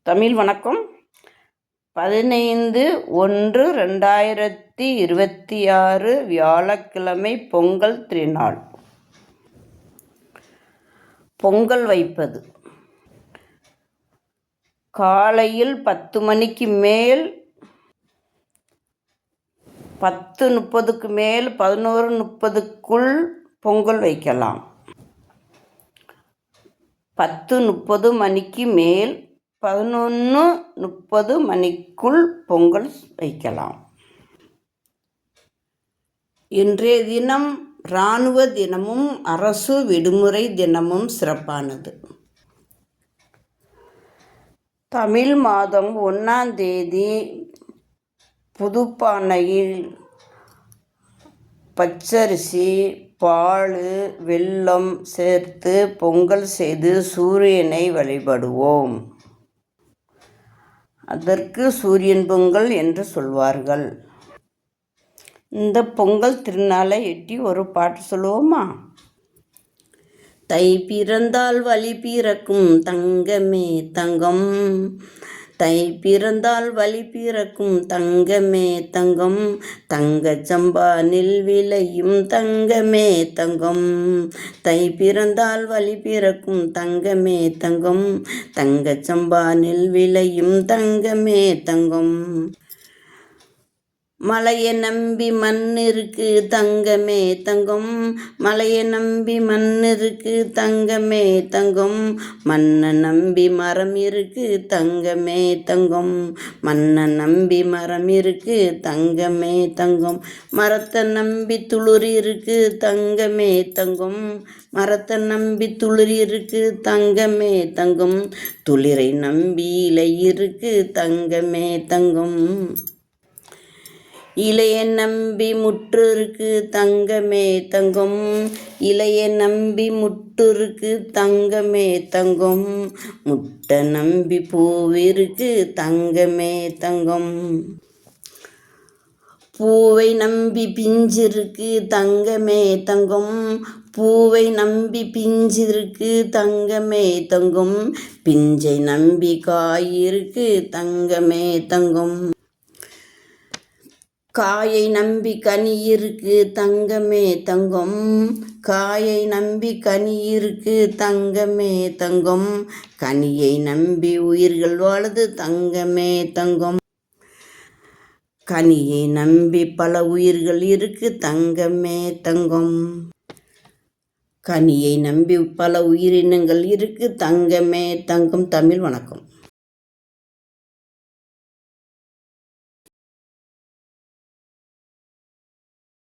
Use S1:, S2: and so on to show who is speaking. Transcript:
S1: தமிழ் வணக்கம். 15/1/2026 வியாழக்கிழமை பொங்கல் திருநாள். பொங்கல் வைப்பது காலையில் 10 மணிக்கு மேல் 10:30க்கு மேல் 11:30க்குள் பொங்கல் வைக்கலாம். 10:30 மணிக்கு மேல் 11:30 மணிக்குள் பொங்கல் வைக்கலாம். இன்றைய தினம் இராணுவ தினமும் அரசு விடுமுறை தினமும் சிறப்பானது. தமிழ் மாதம் 1ஆம் தேதி புதுப்பானையில் பச்சரிசி, பால், வெல்லம் சேர்த்து பொங்கல் செய்து சூரியனை வழிபடுவோம். அதற்கு சூரியன் பொங்கல் என்று சொல்வார்கள். இந்த பொங்கல் திருநாளை எட்டி ஒரு பாட்டு சொல்லுவோமா? தை பிறந்தால் வழி பிறக்கும் தங்கமே தங்கம், தை பிறந்தால் வழி பிறக்கும் தங்கமே தங்கம், தங்கச்சம்பா நெல் விளையும் தங்கமே தங்கம், தை பிறந்தால் வழி பிறக்கும் தங்கமே தங்கம், தங்கச்சம்பா நெல் விளையும் தங்கமே தங்கம். மலையை நம்பி மண் இருக்கு தங்கமே தங்கம், மலையை நம்பி மண் இருக்கு தங்கமே தங்கம், மண்ணை நம்பி மரம் இருக்கு தங்கமே தங்கம், மண்ணை நம்பி மரம் இருக்கு தங்கமே தங்கம், மரத்தை நம்பி துளிர் இருக்கு தங்கமே தங்கம், மரத்தை நம்பி துளிர் இருக்கு தங்கமே தங்கம், துளிரை நம்பி இலை இருக்கு தங்கமே தங்கம், இலையை நம்பி முற்று இருக்கு தங்கமே தங்கம், இலையை நம்பி முட்டு இருக்கு தங்கமே தங்கம், முட்டை நம்பி பூவிருக்கு தங்கமே தங்கம், பூவை நம்பி பிஞ்சிருக்கு தங்கமே தங்கம், பூவை நம்பி பிஞ்சிருக்கு தங்கமே தங்கம், பிஞ்சை நம்பி காயிருக்கு தங்கமே தங்கம், காயை நம்பி கனி இருக்கு தங்கமே தங்கம், காயை நம்பி கனி இருக்கு தங்கமே தங்கம், கனியை நம்பி உயிர்கள் வாழுது தங்கமே தங்கம், கனியை நம்பி பல உயிர்கள் இருக்கு தங்கமே தங்கம், கனியை நம்பி பல உயிரினங்கள் இருக்கு தங்கமே தங்கம். தமிழ் வணக்கம்.